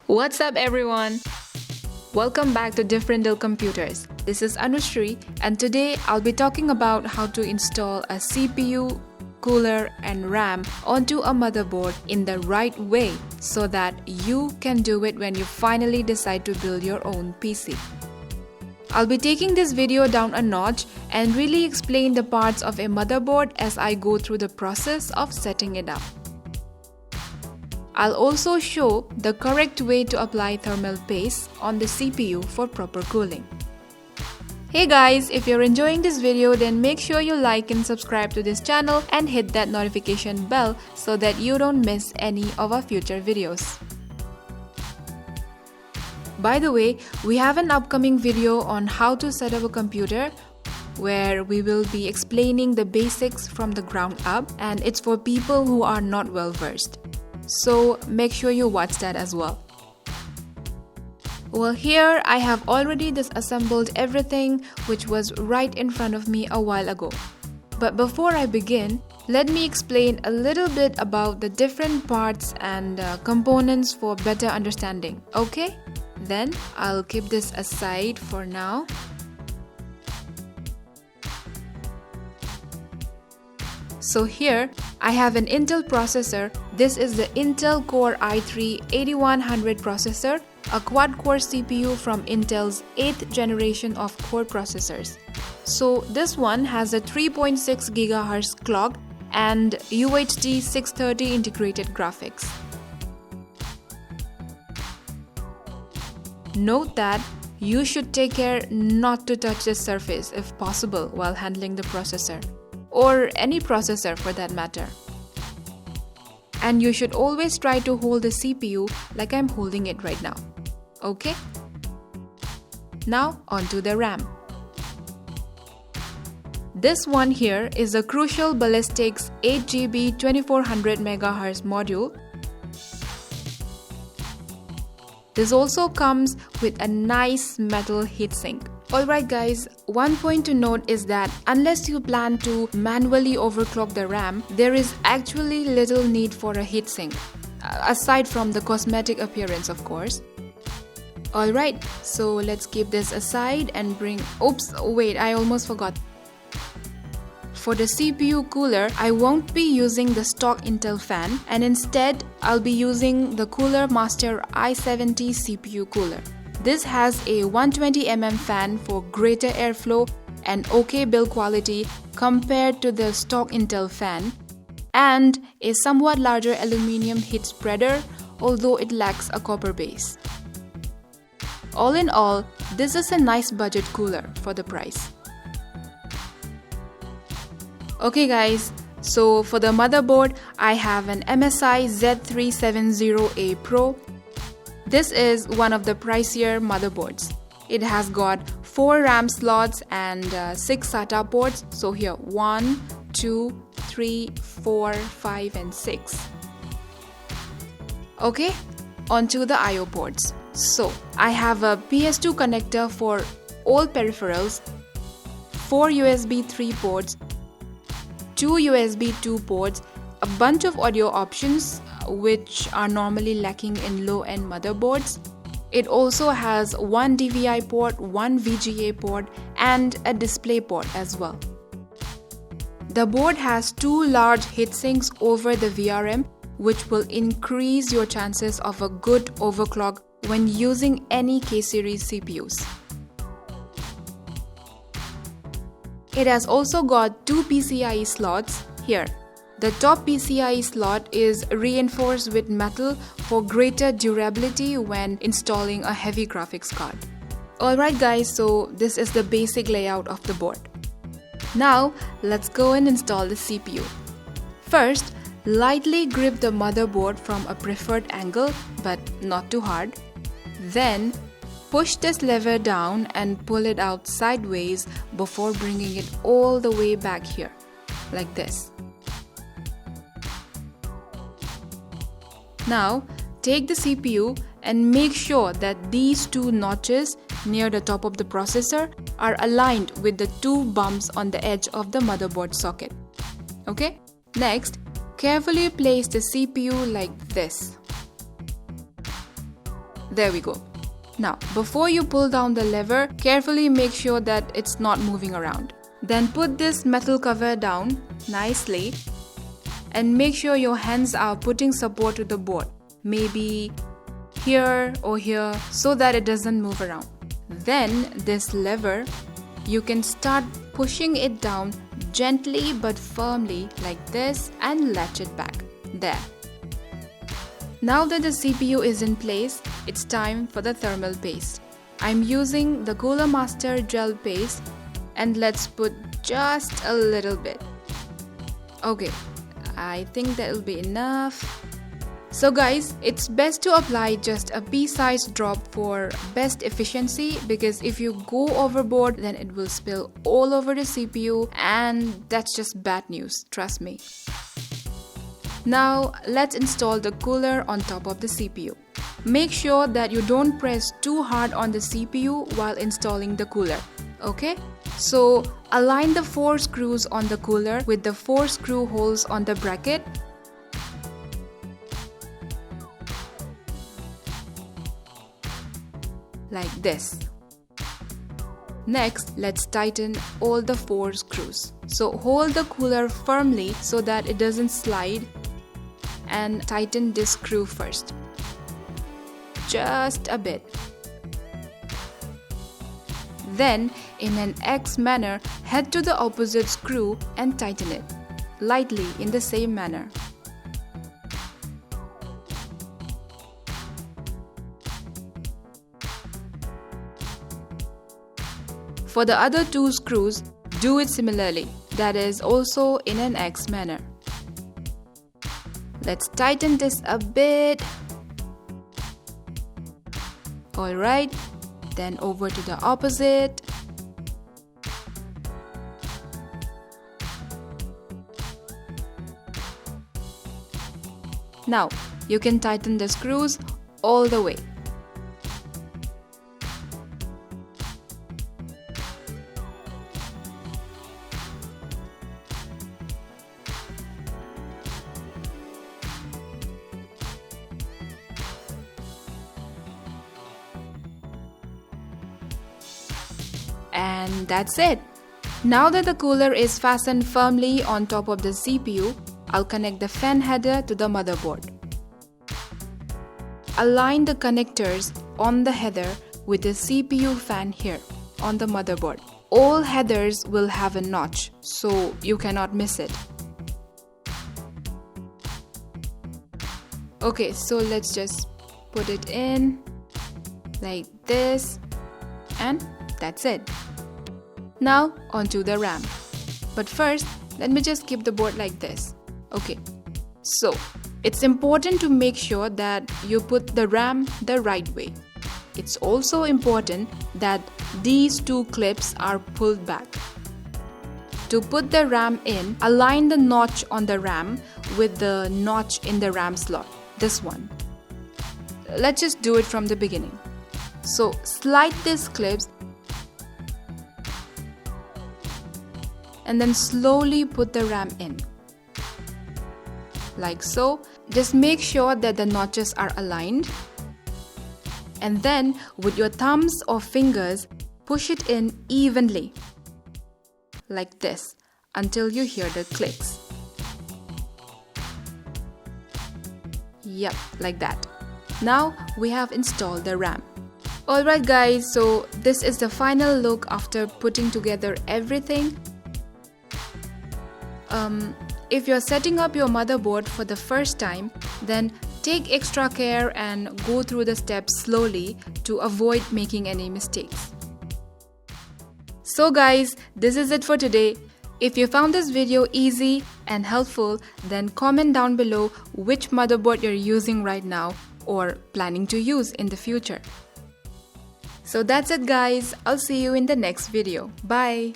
What's up everyone? Welcome back to Different Dell Computers. This is Anushri and today I'll be talking about how to install a CPU, cooler and RAM onto a motherboard in the right way so that you can do it when you finally decide to build your own PC. I'll be taking this video down a notch and really explain the parts of a motherboard as I go through the process of setting it up. I'll also show the correct way to apply thermal paste on the CPU for proper cooling. Hey guys, if you're enjoying this video then make sure you like and subscribe to this channel and hit that notification bell so that you don't miss any of our future videos. By the way, we have an upcoming video on how to set up a computer where we will be explaining the basics from the ground up, and it's for people who are not well versed. So make sure you watch that as well. Well, here I have already disassembled everything which was right in front of me a while ago. But before I begin, let me explain a little bit about the different parts and components for better understanding, okay? Then I'll keep this aside for now. So here I have an Intel processor. This is the Intel Core i3-8100 processor, a quad-core CPU from Intel's 8th generation of core processors. So this one has a 3.6 GHz clock and UHD 630 integrated graphics. Note that you should take care not to touch the surface if possible while handling the processor, or any processor for that matter. And you should always try to hold the CPU like I'm holding it right now. Okay? Now onto the RAM. This one here is a Crucial Ballistics 8GB 2400 MHz module. This also comes with a nice metal heatsink. Alright guys, one point to note is that unless you plan to manually overclock the RAM, there is actually little need for a heatsink, aside from the cosmetic appearance of course. Alright, so let's keep this aside and wait, I almost forgot. For the CPU cooler, I won't be using the stock Intel fan and instead I'll be using the Cooler Master i70 CPU cooler. This has a 120mm fan for greater airflow and okay build quality compared to the stock Intel fan, and a somewhat larger aluminium heat spreader, although it lacks a copper base. All in all, this is a nice budget cooler for the price. Okay guys, so for the motherboard, I have an MSI Z370A Pro. This is one of the pricier motherboards. It has got 4 RAM slots and 6 SATA ports. So here 1, 2, 3, 4, 5 and 6. Okay, onto the IO ports. So I have a PS2 connector for all peripherals, 4 USB 3 ports, 2 USB 2 ports, a bunch of audio options which are normally lacking in low-end motherboards. It also has one DVI port, one VGA port and a display port as well. The board has 2 large heatsinks over the VRM, which will increase your chances of a good overclock when using any K-series CPUs. It has also got 2 PCIe slots here. The top PCIe slot is reinforced with metal for greater durability when installing a heavy graphics card. Alright guys, so this is the basic layout of the board. Now let's go and install the CPU. First, lightly grip the motherboard from a preferred angle but not too hard. Then push this lever down and pull it out sideways before bringing it all the way back here, like this. Now, take the CPU and make sure that these 2 notches near the top of the processor are aligned with the 2 bumps on the edge of the motherboard socket. Okay? Next, carefully place the CPU like this. There we go. Now, before you pull down the lever, carefully make sure that it's not moving around. Then put this metal cover down nicely and make sure your hands are putting support to the board. Maybe here or here so that it doesn't move around. Then this lever, you can start pushing it down gently but firmly like this and latch it back. There. Now that the CPU is in place, it's time for the thermal paste. I'm using the Cooler Master gel paste and let's put just a little bit. Okay, I think that'll be enough. So guys, it's best to apply just a pea-sized drop for best efficiency, because if you go overboard then it will spill all over the CPU and that's just bad news, trust me. Now let's install the cooler on top of the CPU. Make sure that you don't press too hard on the CPU while installing the cooler, okay? So align the 4 screws on the cooler with the 4 screw holes on the bracket. Like this. Next, let's tighten all the 4 screws. So hold the cooler firmly so that it doesn't slide and tighten this screw first. Just a bit. Then, in an X manner, head to the opposite screw and tighten it, lightly in the same manner. For the other 2 screws, do it similarly, that is also in an X manner. Let's tighten this a bit. Alright, then over to the opposite. Now, you can tighten the screws all the way. And that's it. Now that the cooler is fastened firmly on top of the CPU, I'll connect the fan header to the motherboard. Align the connectors on the header with the CPU fan here on the motherboard. All headers will have a notch, so you cannot miss it. Okay, so let's just put it in like this, and that's it. Now onto the RAM. But first, let me just keep the board like this. Okay, so it's important to make sure that you put the RAM the right way. It's also important that these 2 clips are pulled back. To put the RAM in, align the notch on the RAM with the notch in the RAM slot, this one. Let's just do it from the beginning. So slide these clips and then slowly put the RAM in. Like so. Just make sure that the notches are aligned. And then with your thumbs or fingers, push it in evenly. Like this, until you hear the clicks. Yep, like that. Now we have installed the RAM. Alright guys, so this is the final look after putting together everything. If you're setting up your motherboard for the first time, then take extra care and go through the steps slowly to avoid making any mistakes. So guys, this is it for today. If you found this video easy and helpful, then comment down below which motherboard you're using right now or planning to use in the future. So that's it guys, I'll see you in the next video. Bye!